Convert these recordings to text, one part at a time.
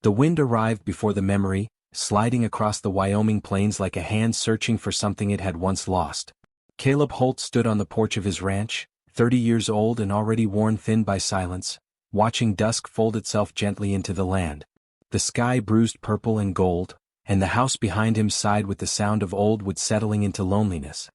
The wind arrived before the memory, sliding across the Wyoming plains like a hand searching for something it had once lost. Caleb Holt stood on the porch of his ranch, 30 years old and already worn thin by silence, watching dusk fold itself gently into the land. The sky bruised purple and gold, and the house behind him sighed with the sound of old wood settling into loneliness.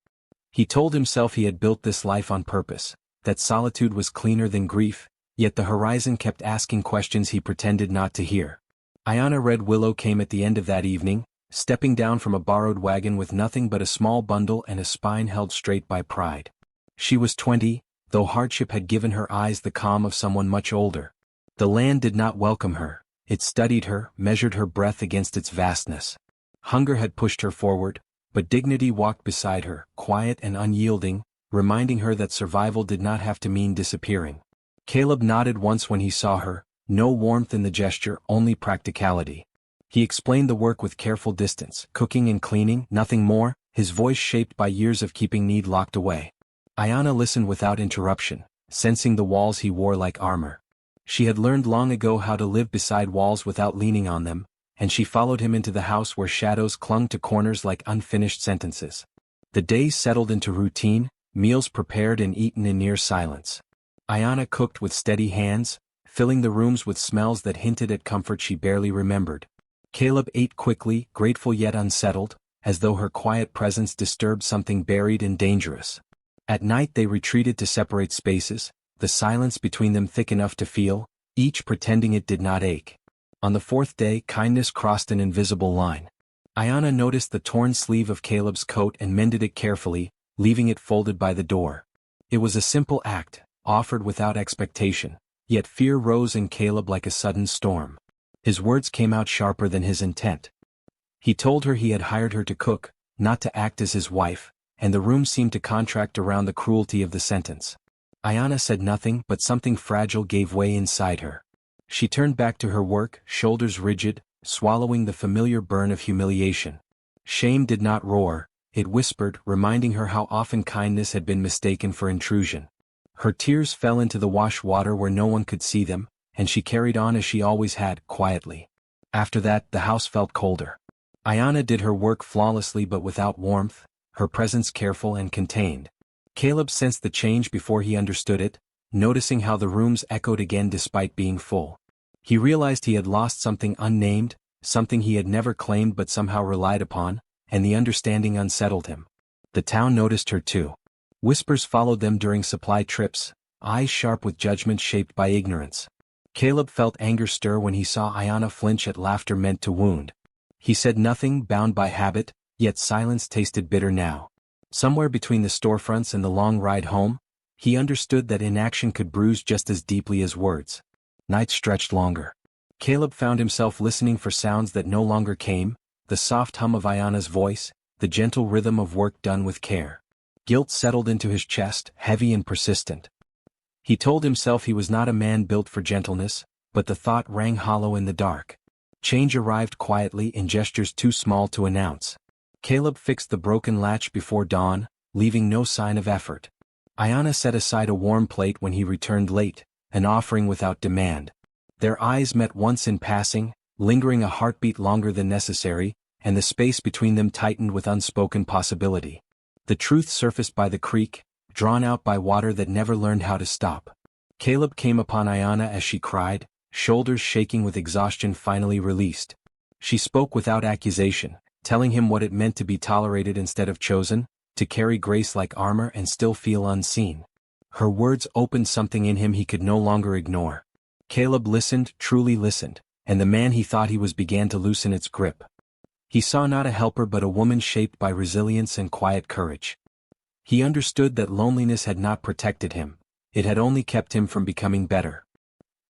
He told himself he had built this life on purpose, that solitude was cleaner than grief, yet the horizon kept asking questions he pretended not to hear. Ayanna Red Willow came at the end of that evening, stepping down from a borrowed wagon with nothing but a small bundle and a spine held straight by pride. She was 20, though hardship had given her eyes the calm of someone much older. The land did not welcome her. It studied her, measured her breath against its vastness. Hunger had pushed her forward, but dignity walked beside her, quiet and unyielding, reminding her that survival did not have to mean disappearing. Caleb nodded once when he saw her, no warmth in the gesture, only practicality. He explained the work with careful distance, cooking and cleaning, nothing more, his voice shaped by years of keeping need locked away. Ayanna listened without interruption, sensing the walls he wore like armor. She had learned long ago how to live beside walls without leaning on them, and she followed him into the house where shadows clung to corners like unfinished sentences. The days settled into routine, meals prepared and eaten in near silence. Ayanna cooked with steady hands, filling the rooms with smells that hinted at comfort she barely remembered. Caleb ate quickly, grateful yet unsettled, as though her quiet presence disturbed something buried and dangerous. At night they retreated to separate spaces, the silence between them thick enough to feel, each pretending it did not ache. On the fourth day kindness crossed an invisible line. Ayanna noticed the torn sleeve of Caleb's coat and mended it carefully, leaving it folded by the door. It was a simple act, offered without expectation, yet fear rose in Caleb like a sudden storm. His words came out sharper than his intent. He told her he had hired her to cook, not to act as his wife, and the room seemed to contract around the cruelty of the sentence. Ayanna said nothing, but something fragile gave way inside her. She turned back to her work, shoulders rigid, swallowing the familiar burn of humiliation. Shame did not roar, it whispered, reminding her how often kindness had been mistaken for intrusion. Her tears fell into the wash water where no one could see them, and she carried on as she always had, quietly. After that, the house felt colder. Ayanna did her work flawlessly but without warmth, her presence careful and contained. Caleb sensed the change before he understood it, noticing how the rooms echoed again despite being full. He realized he had lost something unnamed, something he had never claimed but somehow relied upon, and the understanding unsettled him. The town noticed her too. Whispers followed them during supply trips, eyes sharp with judgment shaped by ignorance. Caleb felt anger stir when he saw Ayanna flinch at laughter meant to wound. He said nothing, bound by habit, yet silence tasted bitter now. Somewhere between the storefronts and the long ride home, he understood that inaction could bruise just as deeply as words. Nights stretched longer. Caleb found himself listening for sounds that no longer came, the soft hum of Ayanna's voice, the gentle rhythm of work done with care. Guilt settled into his chest, heavy and persistent. He told himself he was not a man built for gentleness, but the thought rang hollow in the dark. Change arrived quietly in gestures too small to announce. Caleb fixed the broken latch before dawn, leaving no sign of effort. Ayanna set aside a warm plate when he returned late, an offering without demand. Their eyes met once in passing, lingering a heartbeat longer than necessary, and the space between them tightened with unspoken possibility. The truth surfaced by the creek, drawn out by water that never learned how to stop. Caleb came upon Ayanna as she cried, shoulders shaking with exhaustion finally released. She spoke without accusation, telling him what it meant to be tolerated instead of chosen, to carry grace like armor and still feel unseen. Her words opened something in him he could no longer ignore. Caleb listened, truly listened, and the man he thought he was began to loosen its grip. He saw not a helper but a woman shaped by resilience and quiet courage. He understood that loneliness had not protected him, it had only kept him from becoming better.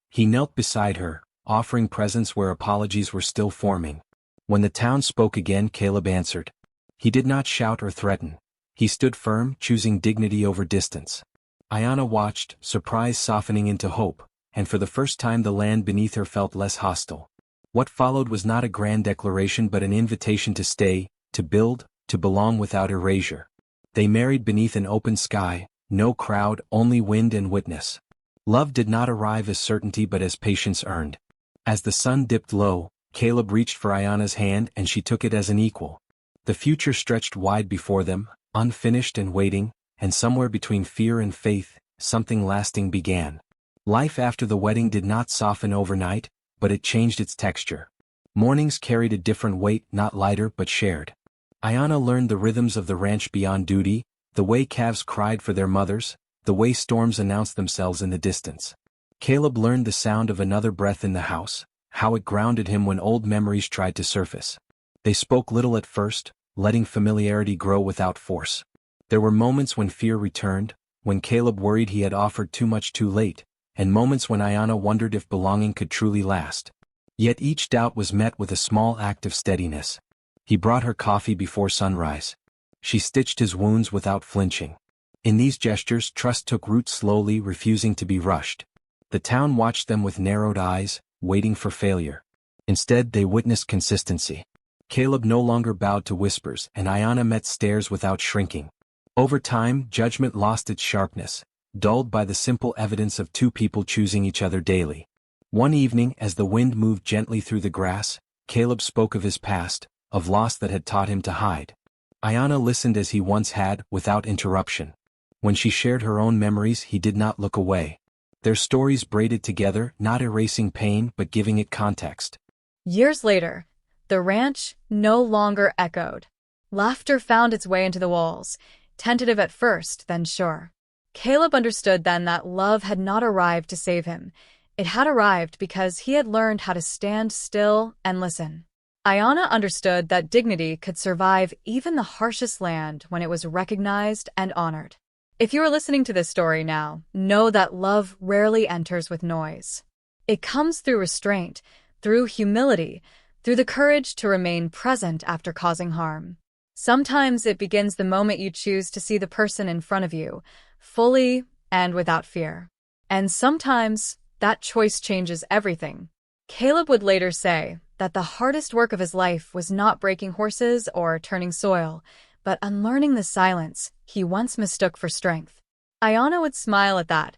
He knelt beside her, offering presence where apologies were still forming. When the town spoke again, Caleb answered. He did not shout or threaten. He stood firm, choosing dignity over distance. Ayanna watched, surprise softening into hope, and for the first time the land beneath her felt less hostile. What followed was not a grand declaration but an invitation to stay, to build, to belong without erasure. They married beneath an open sky, no crowd, only wind and witness. Love did not arrive as certainty but as patience earned. As the sun dipped low, Caleb reached for Ayana's hand and she took it as an equal. The future stretched wide before them, unfinished and waiting, and somewhere between fear and faith, something lasting began. Life after the wedding did not soften overnight, but it changed its texture. Mornings carried a different weight, not lighter but shared. Ayana learned the rhythms of the ranch beyond duty, the way calves cried for their mothers, the way storms announced themselves in the distance. Caleb learned the sound of another breath in the house, how it grounded him when old memories tried to surface. They spoke little at first, letting familiarity grow without force. There were moments when fear returned, when Caleb worried he had offered too much too late, and moments when Ayana wondered if belonging could truly last. Yet each doubt was met with a small act of steadiness. He brought her coffee before sunrise. She stitched his wounds without flinching. In these gestures, trust took root slowly, refusing to be rushed. The town watched them with narrowed eyes, waiting for failure. Instead, they witnessed consistency. Caleb no longer bowed to whispers, and Ayana met stares without shrinking. Over time, judgment lost its sharpness, dulled by the simple evidence of two people choosing each other daily. One evening, as the wind moved gently through the grass, Caleb spoke of his past, of loss that had taught him to hide. Ayana listened as he once had, without interruption. When she shared her own memories, he did not look away. Their stories braided together, not erasing pain but giving it context. Years later, the ranch no longer echoed. Laughter found its way into the walls, tentative at first, then sure. Caleb understood then that love had not arrived to save him. It had arrived because he had learned how to stand still and listen. Ayana understood that dignity could survive even the harshest land when it was recognized and honored. If you are listening to this story now, know that love rarely enters with noise. It comes through restraint, through humility, through the courage to remain present after causing harm. Sometimes it begins the moment you choose to see the person in front of you, fully and without fear. And sometimes that choice changes everything. Caleb would later say that the hardest work of his life was not breaking horses or turning soil, but unlearning the silence he once mistook for strength. Ayana would smile at that,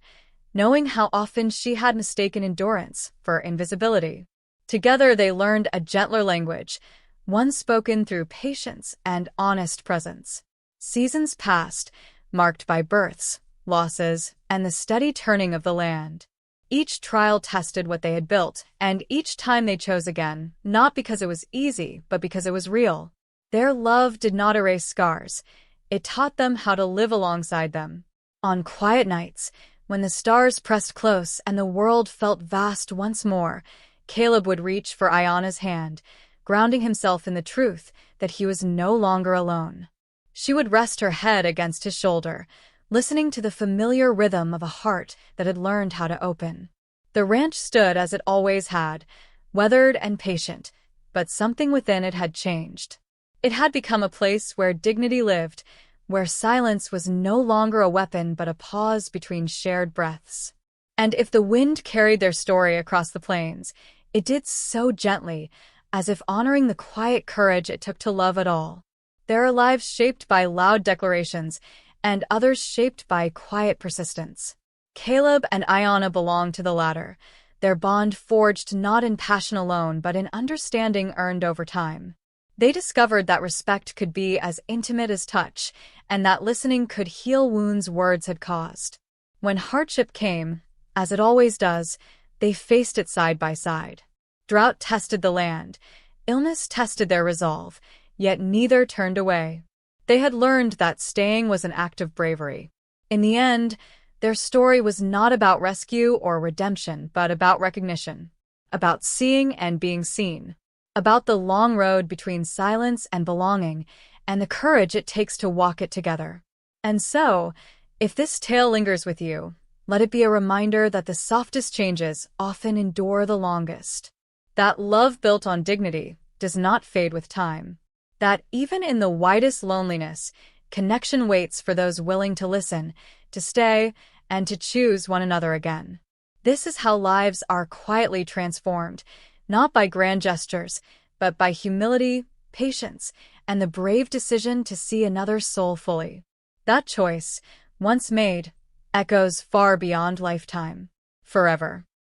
knowing how often she had mistaken endurance for invisibility. Together they learned a gentler language, one spoken through patience and honest presence. Seasons passed, marked by births, losses, and the steady turning of the land. Each trial tested what they had built, and each time they chose again, not because it was easy, but because it was real. Their love did not erase scars. It taught them how to live alongside them. On quiet nights, when the stars pressed close and the world felt vast once more, Caleb would reach for Ayana's hand, grounding himself in the truth that he was no longer alone. She would rest her head against his shoulder, listening to the familiar rhythm of a heart that had learned how to open. The ranch stood as it always had, weathered and patient, but something within it had changed. It had become a place where dignity lived, where silence was no longer a weapon but a pause between shared breaths. And if the wind carried their story across the plains, it did so gently, as if honoring the quiet courage it took to love at all. There are lives shaped by loud declarations, and others shaped by quiet persistence. Caleb and Ayana belonged to the latter, their bond forged not in passion alone but in understanding earned over time. They discovered that respect could be as intimate as touch, and that listening could heal wounds words had caused. When hardship came, as it always does, they faced it side by side. Drought tested the land, illness tested their resolve, yet neither turned away. They had learned that staying was an act of bravery. In the end, their story was not about rescue or redemption, but about recognition, about seeing and being seen, about the long road between silence and belonging, and the courage it takes to walk it together. And so, if this tale lingers with you, let it be a reminder that the softest changes often endure the longest. That love built on dignity does not fade with time. That even in the widest loneliness, connection waits for those willing to listen, to stay, and to choose one another again. This is how lives are quietly transformed, not by grand gestures, but by humility, patience, and the brave decision to see another soul fully. That choice, once made, echoes far beyond lifetime, forever.